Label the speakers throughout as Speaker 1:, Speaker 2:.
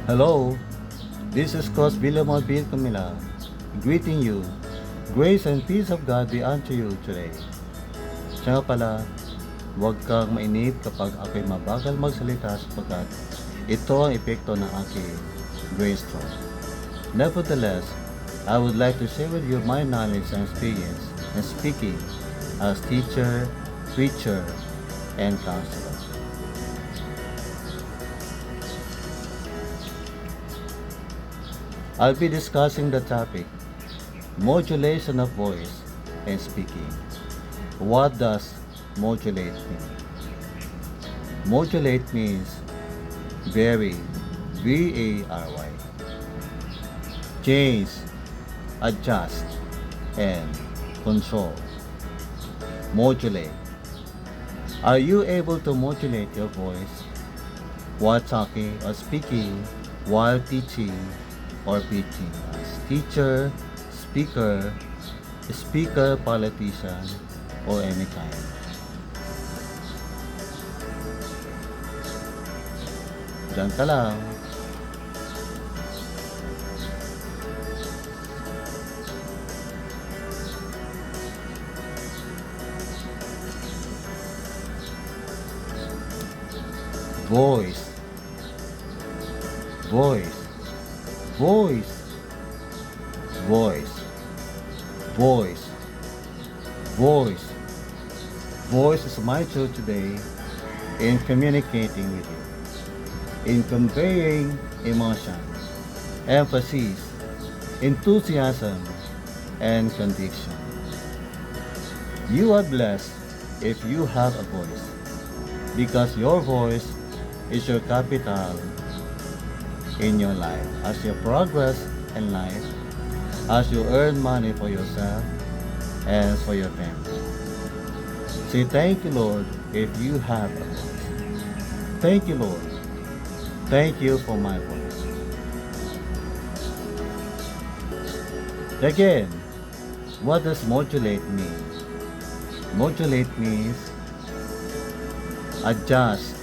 Speaker 1: Hello, this is Cos Villamor Bill Camila, greeting you. Grace and peace of God be unto you today. Siya nga pala, huwag kang mainip kapag ako'y mabagal magsalita sapagkat ito ang epekto ng aking grace throne. Nevertheless, I would like to share with you my knowledge and experience in speaking as teacher, preacher, and counselor. I'll be discussing the topic, modulation of voice and speaking. What does modulate mean? Modulate means vary, V-A-R-Y. Change, adjust, and control. Modulate. Are you able to modulate your voice while talking or speaking, while teaching or preaching as teacher, speaker, politician, or any kind? Diyan ka lang. Voice. Voice. Voice. Voice. Voice. Voice. Voice is my tool today in communicating with you, in conveying emotion, emphasis, enthusiasm, and conviction. You are blessed if you have a voice, because your voice is your capital in your life. As you progress in life, as you earn money for yourself and for your family. Say thank you, Lord, if you have a voice. Thank you, Lord. Thank you for my voice. Again, what does modulate mean? Modulate means adjust,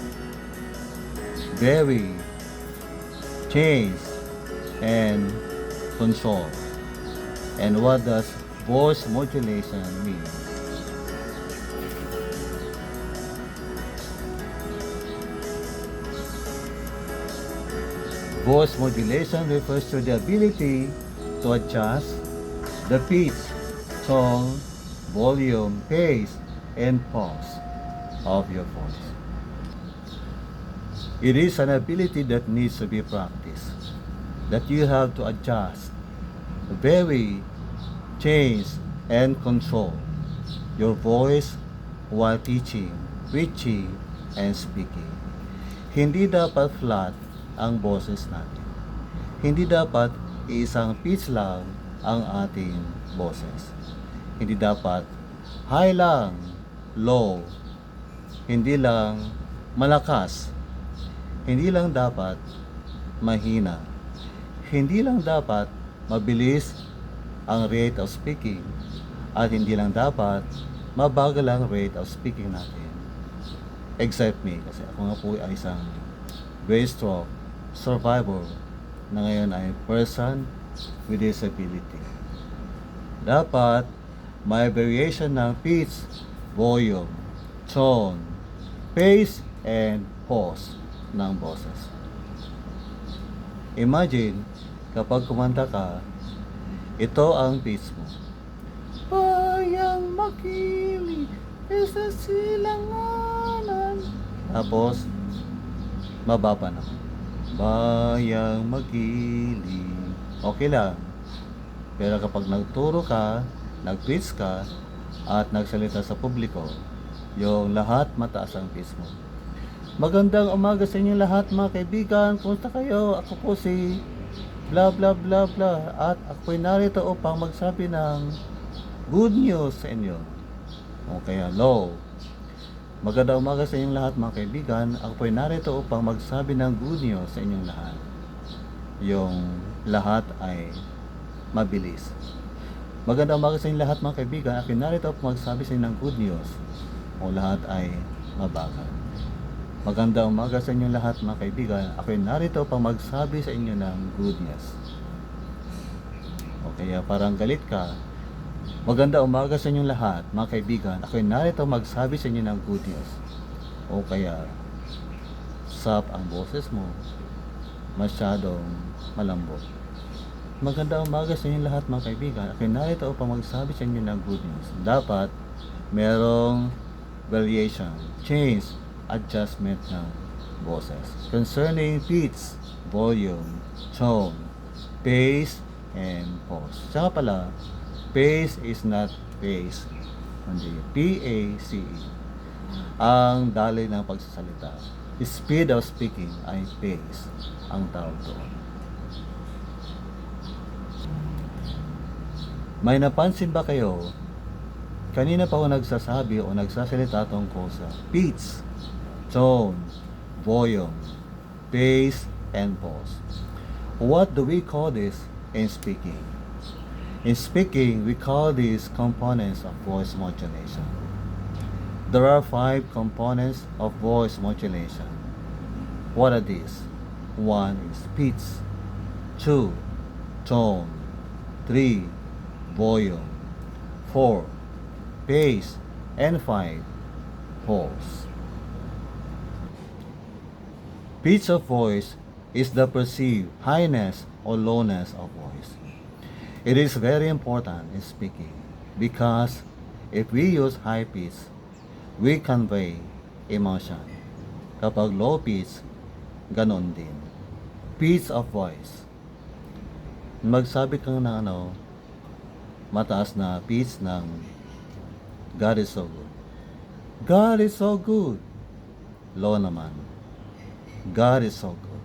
Speaker 1: vary, change, and control. And what does voice modulation mean? Voice modulation refers to the ability to adjust the pitch, tone, volume, pace, and pause of your voice. It is an ability that needs to be practiced, that you have to adjust, vary, change, and control your voice while teaching, preaching, and speaking. Hindi dapat flat ang boses natin. Hindi dapat isang pitch lang ang ating boses. Hindi dapat high lang, low. Hindi lang malakas. Hindi lang dapat mahina. Hindi lang dapat mabilis ang rate of speaking. At hindi lang dapat mabagal ang rate of speaking natin. Except me, kasi ako nga po ay isang brain stroke survivor na ngayon ay person with disability. Dapat may variation ng pitch, volume, tone, pace, and pause ng boses. Imagine, kapag kumanta ka, ito ang pitch mo. Bayang makilig sa silanganan. Tapos, mababa naman. Bayang magiling. Okay lang. Pero kapag nagturo ka, nag-pitch ka, at nagsalita sa publiko, yung lahat mataas ang pitch mo. Magandang umaga sa inyo lahat mga kaibigan. Kumusta kayo? Ako po si blah blah blah blah. At ako'y narito upang magsabi ng good news sa inyo. O kaya low. Magandang umaga sa inyong lahat mga kaibigan. Ako po'y narito upang magsabi ng good news sa inyong lahat. Yung lahat ay mabilis. Magandang umaga sa inyong lahat mga kaibigan. Ako narito upang magsabi sa inyo ng good news. O lahat ay mabagal. Magandang umaga sa inyong lahat mga kaibigan. Ako'y narito upang magsabi sa inyo ng good news. O kaya parang galit ka. Magandang umaga sa inyong lahat mga kaibigan. Ako'y narito magsabi sa inyo ng good news. O kaya sap ang boses mo, masyadong malambot. Magandang umaga sa inyong lahat mga kaibigan. Ako'y narito upang magsabi sa inyo ng good news. Dapat merong variation, change, adjustment ng boses concerning pitch, volume, tone, pace, and pause. Saka pala, pace is not pace, kundi P-A-C-E. Ang daloy ng pagsasalita. Speed of speaking ay pace ang tawag doon. May napansin ba kayo? Kanina pa ako nagsasabi o nagsasalita tungkol sa pitch, tone, volume, pace, and pause. What do we call this in speaking? In speaking, we call these components of voice modulation. There are 5 components of voice modulation. What are these? 1 is pitch, 2, tone, 3, volume, 4, pace, and 5, pause. Pitch of voice is the perceived highness or lowness of voice. It is very important in speaking because if we use high pitch, we convey emotion. Kapag low pitch, ganon din. Pitch of voice. Magsabi kang na mataas na pitch ng God is so good. God is so good. Low naman. God is so good.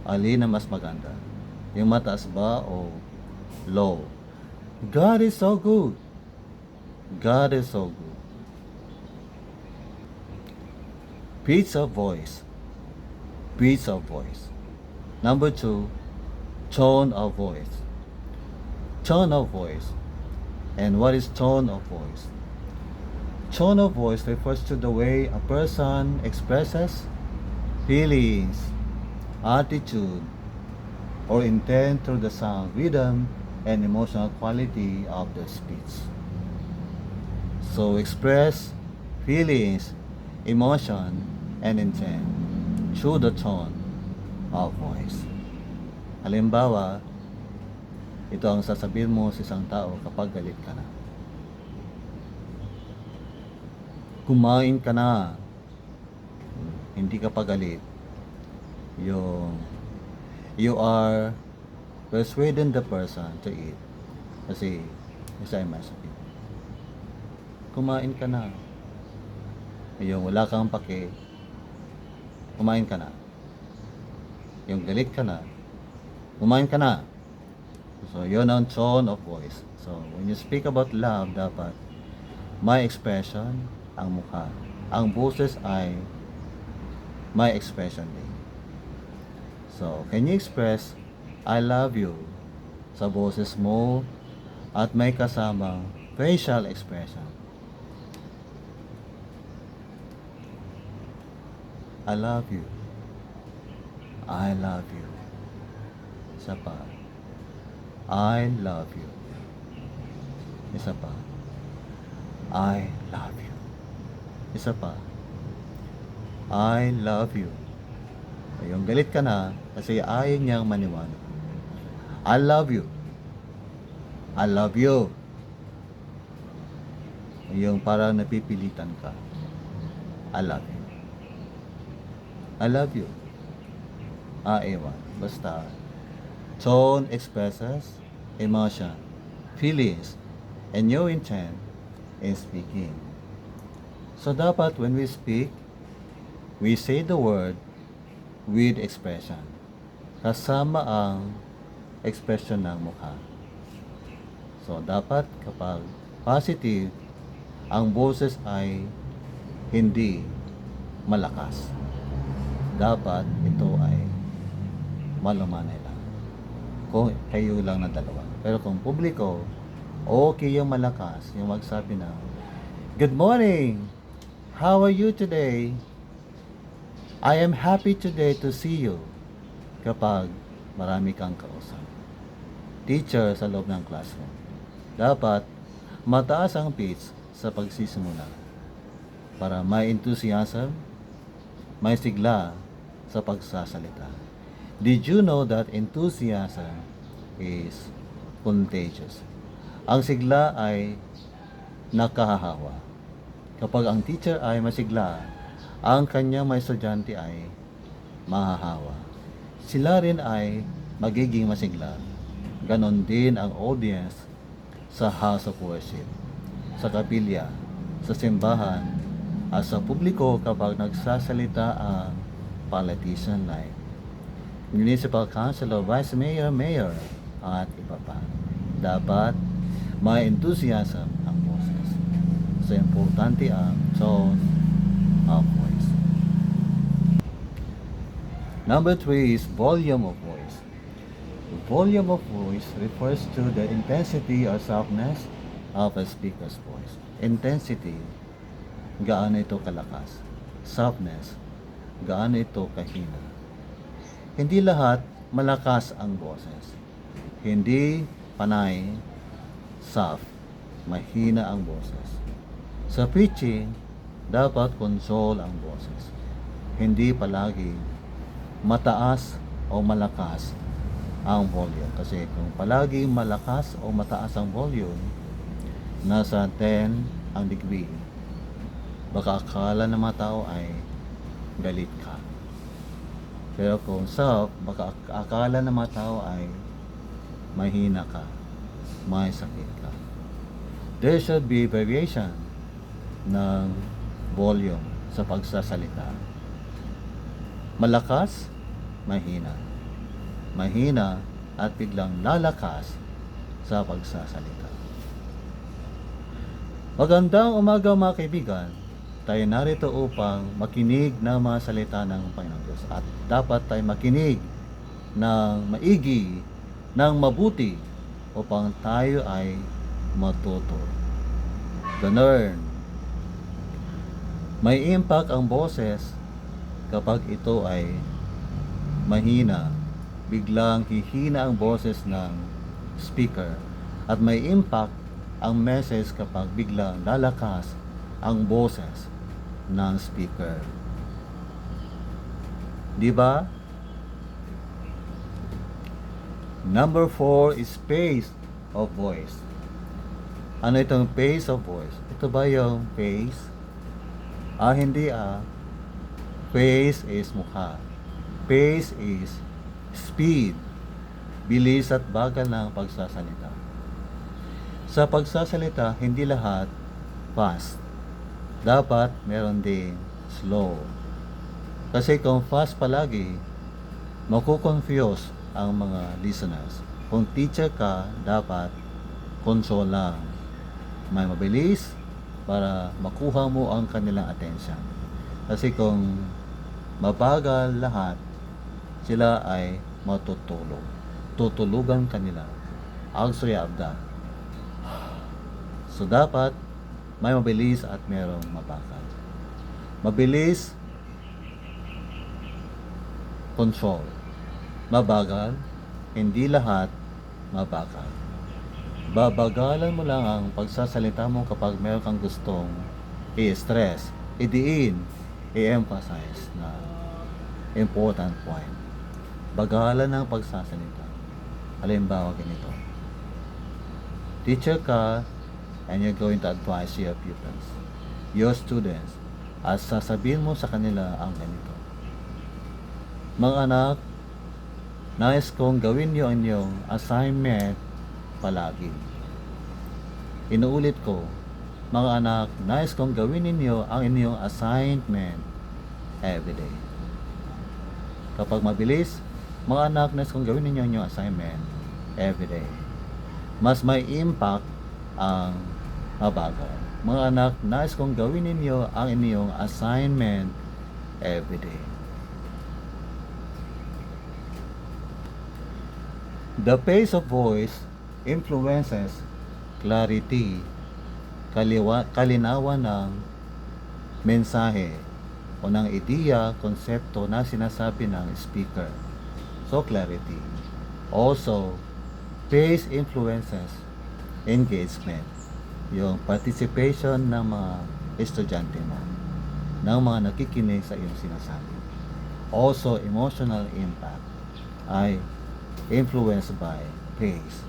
Speaker 1: Alin na mas maganda? Yung mataas ba o low? God is so good. God is so good. Pitch of voice. Pitch of voice. Number 2, tone of voice. Tone of voice. And what is tone of voice? Tone of voice refers to the way a person expresses feelings, attitude, or intent through the sound, rhythm, and emotional quality of the speech. So express feelings, emotion, and intent through the tone of voice. Halimbawa, ito ang sasabihin mo sa isang tao kapag galit ka na. Kumain ka na. Hindi ka pa galit. You are persuading the person to eat. Kasi, isa ay masakit. Kumain ka na. Yung wala kang pake, kumain ka na. Yung galit ka na, kumain ka na. So, yun ang tone of voice. So, when you speak about love, dapat may expression ang mukha. Ang boses ay may expression din. So, can you express I love you sa boses mo at may kasamang facial expression? I love you. I love you. Isa pa. I love you. Isa pa. I love you. Isa pa. I love you. Yung galit ka na kasi ayaw niyang maniwala. I love you. I love you. Yung parang napipilitan ka. I love you. I love you. Ewan. Basta. Tone expresses emotion, feelings, and your intent in speaking. So dapat when we speak, we say the word with expression. Kasama ang expression ng mukha. So dapat kapag positive, ang boses ay hindi malakas. Dapat ito ay malumanay lang. Kung kayo lang na dalawa. Pero kung publiko, okay yung malakas, yung magsabi na, "Good morning! How are you today?" I am happy today to see you kapag marami kang kausap. Teacher sa loob ng classroom. Dapat mataas ang pitch sa pagsisimula para may enthusiasm, may sigla sa pagsasalita. Did you know that enthusiasm is contagious? Ang sigla ay nakahahawa. Kapag ang teacher ay masigla, ang kanyang mga estudyante ay mahahawa. Sila rin ay magiging masigla. Ganon din ang audience sa house of worship, sa kapilya, sa simbahan, at sa publiko kapag nagsasalita ang politician like municipal councilor, vice mayor, mayor, at iba pa. Dapat may enthusiasm ang boses. So, importante ang tone of voice. Number 3 is volume of voice. Volume of voice refers to the intensity or softness of a speaker's voice. Intensity, gaano ito kalakas. Softness, gaano ito kahina. Hindi lahat malakas ang boses. Hindi panay, soft, mahina ang boses. Sa preaching, dapat control ang boses. Hindi palagi mataas o malakas ang volume. Kasi kung palagi malakas o mataas ang volume, nasa 10 ang degree, baka akala ng mga tao ay galit ka. Pero kung soft, baka akala ng mga tao ay mahina ka, may sakit ka. There should be variation ng volume sa pagsasalita. Malakas, mahina. Mahina at biglang lalakas sa pagsasalita. Magandang umaga mga kaibigan. Tayo narito upang makinig ng mga salita ng Panginoon Diyos. At dapat tayo makinig ng maigi, ng mabuti upang tayo ay matuto. To learn. May impact ang boses kapag ito ay mahina. Biglang hihina ang boses ng speaker. At may impact ang message kapag biglang lalakas ang boses ng speaker. Di ba? Number 4 is pace of voice. Ano itong pace of voice? Ito ba yung pace? Hindi Pace is mukha. Pace is speed. Bilis at bagal ng pagsasalita. Sa pagsasalita, hindi lahat fast. Dapat meron din slow. Kasi kung fast palagi, makukonfuse ang mga listeners. Kung teacher ka, dapat control lang. May mabilis para makuha mo ang kanilang attention. Kasi kung mabagal lahat, sila ay matutulog. Tutulugan kanila. Actually of that. So dapat may mabilis at merong mabagal. Mabilis, control. Mabagal, hindi lahat mabagal. Babagalan mo lang ang pagsasalita mo kapag meron kang gustong i-stress, idiin, i-emphasize na important point. Bagalan ng pagsasalita. Halimbawa ganito. Teacher ka, and you're going to advise your pupils, your students, at sasabihin mo sa kanila ang ganito. Mga anak, nais kong gawin niyo ang inyong assignment palagi. Inuulit ko, mga anak, nais kong gawin ninyo ang inyong assignment everyday. Kapag mabilis, mga anak, nais kong gawin ninyo ang inyong assignment everyday. Mas may impact ang mabagal. Mga anak, nais kong gawin ninyo ang inyong assignment everyday. The pace of voice influences clarity, kalinawan ng mensahe, o ng ideya, konsepto na sinasabi ng speaker. So, clarity. Also, pace influences engagement. Yung participation ng mga estudyante mo, ng mga nakikinig sa iyong sinasabi. Also, emotional impact ay influenced by pace,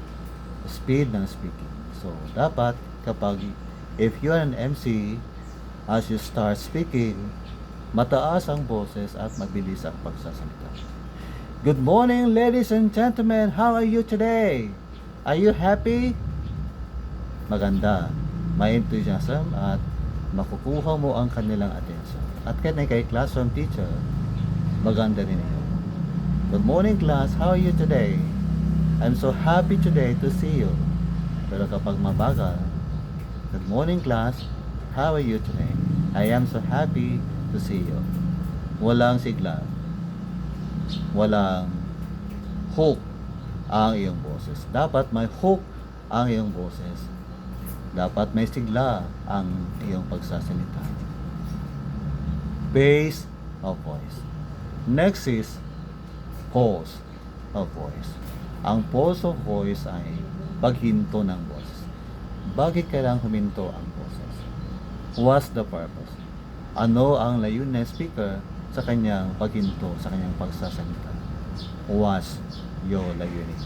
Speaker 1: speed ng speaking. So, dapat kapag if you are an MC, as you start speaking, mataas ang boses at mabilis ang pagsasalita. Good morning, ladies and gentlemen. How are you today? Are you happy? Maganda. May enthusiasm at makukuha mo ang kanilang attention. At kay classroom teacher, maganda rin yun. Good morning, class. How are you today? I'm so happy today to see you. Pero kapag mabagal, good morning, class. How are you today? I am so happy to see you. Walang sigla. Walang hook ang iyong boses. Dapat may hook ang iyong boses. Dapat may sigla ang iyong pagsasalita. Base of voice. Next is pause of voice. Ang pause of voice ay paghinto ng boses. Bakit kailangang huminto ang boses? What's the purpose? Ano ang layunin ng speaker sa kanyang paghinto, sa kanyang pagsasalita? What's your layunin?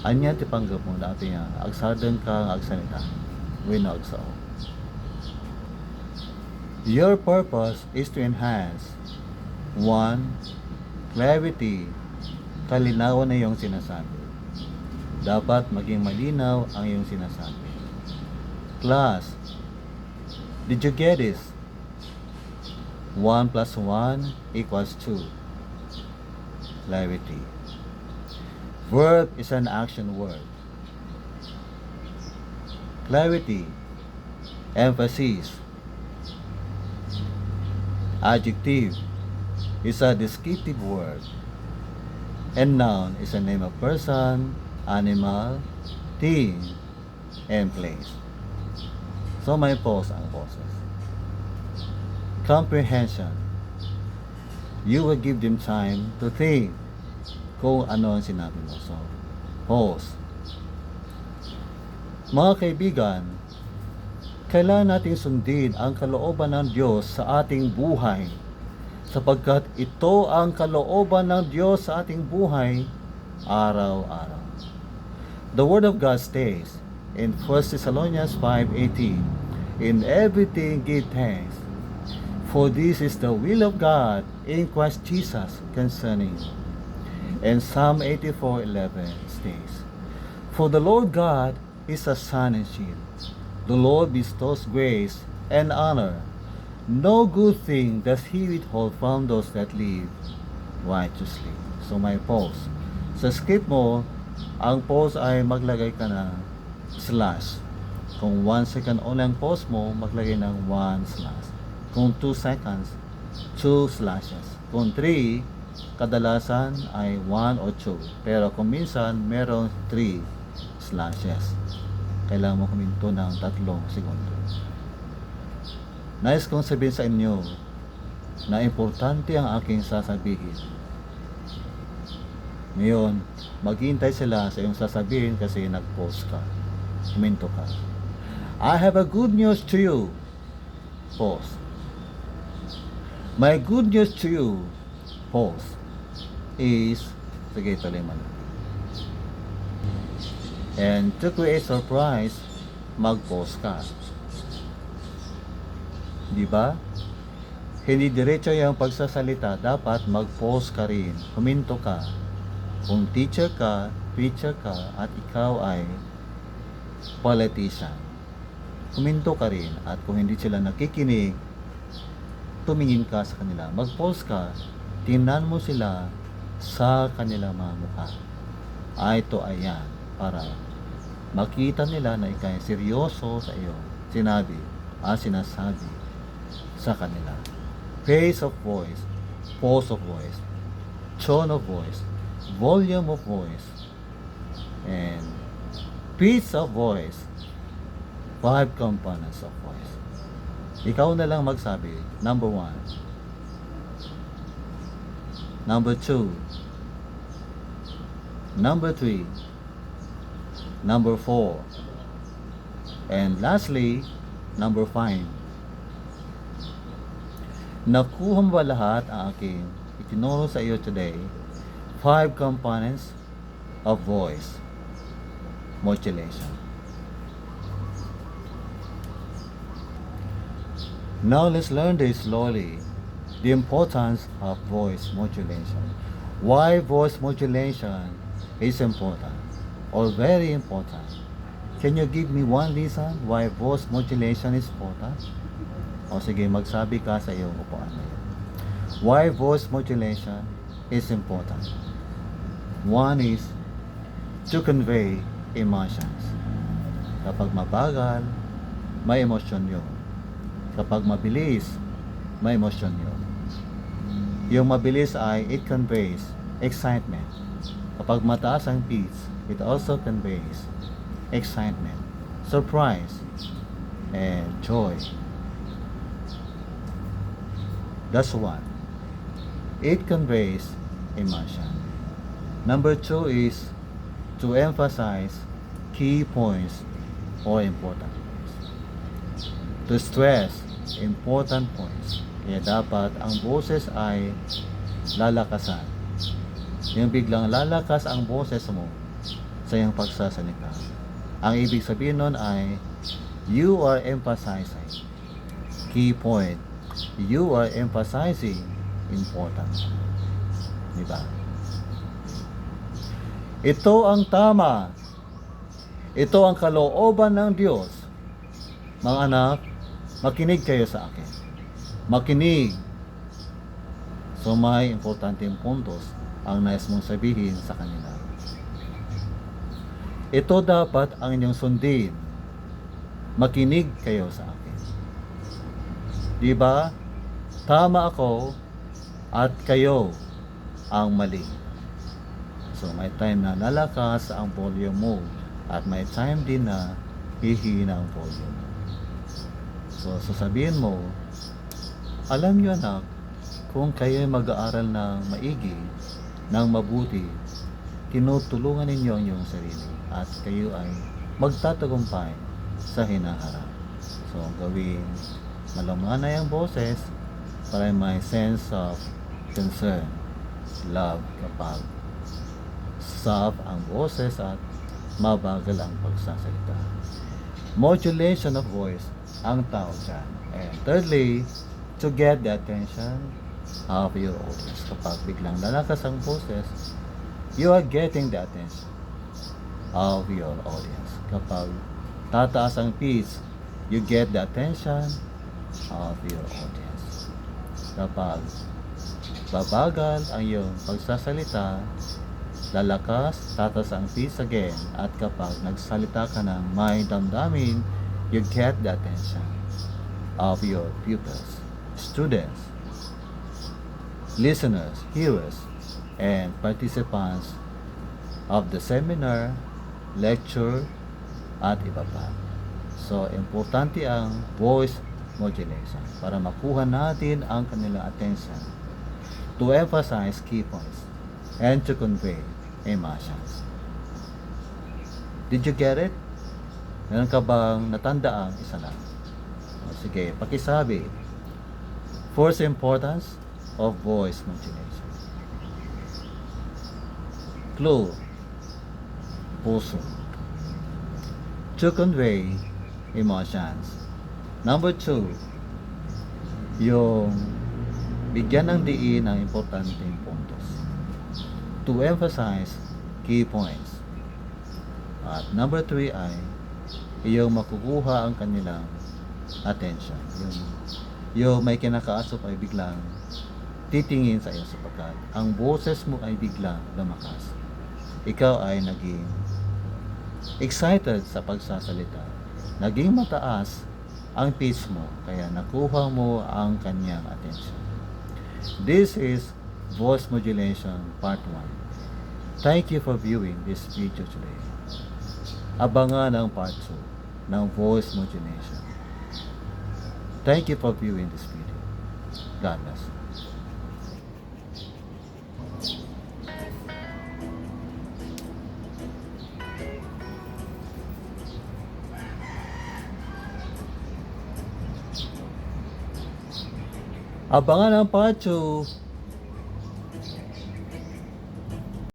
Speaker 1: Anya tipanggap mo dati nga, agsadang ka agsalita. Winagsaw. Your purpose is to enhance 1. Clarity. Kalinawan na iyong sinasabi. Dapat maging malinaw ang iyong sinasabi. Class, did you get this? 1 plus 1 equals 2. Clarity. Verb is an action word. Clarity. Emphasis. Adjective is a descriptive word. And noun is a name of person, animal, thing, and place. So may pause ang boses. Comprehension. You will give them time to think kung ano ang sinabi mo. So, pause. Mga kaibigan, kailangan natin sundin ang kalooban ng Diyos sa ating buhay, sapagkat ito ang kalooban ng Diyos sa ating buhay araw-araw. The Word of God states in 1 Thessalonians 5:18, in everything give thanks, for this is the will of God in Christ Jesus concerning you. And Psalm 84:11 states, for the Lord God is a sun and shield. The Lord bestows grace and honor. No good thing does He withhold from those that live righteously. So may pause. Sa script mo, ang pause ay maglagay ka ng slash. Kung 1 second only ang pause mo, maglagay ng 1 slash. Kung 2 seconds, 2 slashes. Kung 3, kadalasan ay 1 o 2. Pero kung minsan, merong 3 slashes. Kailangan mo huminto ng 3 segundo. Nais kong sabihin sa inyo na importante ang aking sasabihin. Ngayon, maghintay sila sa iyong sasabihin kasi nag-pause ka. Huminto ka. I have a good news to you. Pause. My good news to you. Pause. Is, sige, tuloy mo na. And to create surprise, mag-pause ka. Di ba? Hindi diretso yung pagsasalita, dapat mag-pause ka rin. Huminto ka. Kung teacher ka, preacher ka, at ikaw ay politician, huminto ka rin. At kung hindi sila nakikinig, tumingin ka sa kanila. Mag-pause ka, tingnan mo sila sa kanilang mga mukha. Ito ay yan, para makita nila na ikay seryoso sa iyo. Sinasabi sa kanila. Pace of voice, pause of voice, tone of voice, volume of voice, and pitch of voice. 5 components of voice. Ikaw na lang magsabi. Number 1, number 2, number 3, number 4, and lastly, number 5. Nakuha mo ba lahat ang aking itinuro sa iyo today? 5 components of voice modulation. Now let's learn this slowly. The importance of voice modulation. Why voice modulation is important or very important? Can you give me one reason why voice modulation is important? O sige, magsabi ka sa iyong upuan na yun. Why voice modulation is important? One is to convey emotions. Kapag mabagal, may emosyon yun. Kapag mabilis, may emosyon yun. Yung mabilis ay it conveys excitement. Kapag mataas ang pitch, it also conveys excitement, surprise, and joy. That's one. It conveys emotion. Number 2 is to emphasize key points or important points. To stress important points. Kaya dapat ang boses ay lalakasan. Yung biglang lalakas ang boses mo sa iyong pagsasalita. Ang ibig sabihin nun ay you are emphasizing key point. You are emphasizing important. Diba? Ito ang tama. Ito ang kalooban ng Diyos. Mga anak, makinig kayo sa akin. Makinig. So may importanteng puntos ang nais mong sabihin sa kanila. Ito dapat ang inyong sundin. Makinig kayo sa akin. Diba? Tama ako at kayo ang mali. So may time na lalakas ang volume mo at may time din na hihina ang volume. So sasabihin mo, alam nyo anak, kung kayo mag-aaral ng maigi, ng mabuti, tinutulungan ninyo ang iyong sarili at kayo ay magtatagumpay sa hinaharap. So gawin malumanay ang boses para may sense of concern, love kapag soft ang boses at mabagal ang pagsasalita. Modulation of voice ang tao dyan. And thirdly, to get the attention of your audience. Kapag biglang lalakas ang boses, you are getting the attention of your audience. Kapag tataas ang pitch, you get the attention of your audience. Kapag babagal ang iyong pagsasalita, lalakas, tataas ang pitch again, at kapag nagsalita ka ng may damdamin, you get the attention of your pupils, students, listeners, hearers, and participants of the seminar, lecture, at iba pa. So, importante ang voice modulation para makuha natin ang kanilang attention, to emphasize key points, and to convey emotions. Did you get it? Meron ka bang natandaang isa lang? O, sige, pakisabi. First importance of voice modulation. Clue. Puso. To convey emotions. Number 2, yung bigyan ng diin ang importanteng puntos. To emphasize key points. At number 3 ay yung makukuha ang kanilang attention. Yung may kinakaasok ay biglang titingin sa iyo sapagkat ang boses mo ay biglang lumakas. Ikaw ay naging excited sa pagsasalita. Naging mataas ang pitch mo, kaya nakuha mo ang kanyang attention. This is voice modulation part 1. Thank you for viewing this video today. Abangan ang part 2 ng voice modulation. Thank you for viewing this video. God bless. Abangan ang part 2.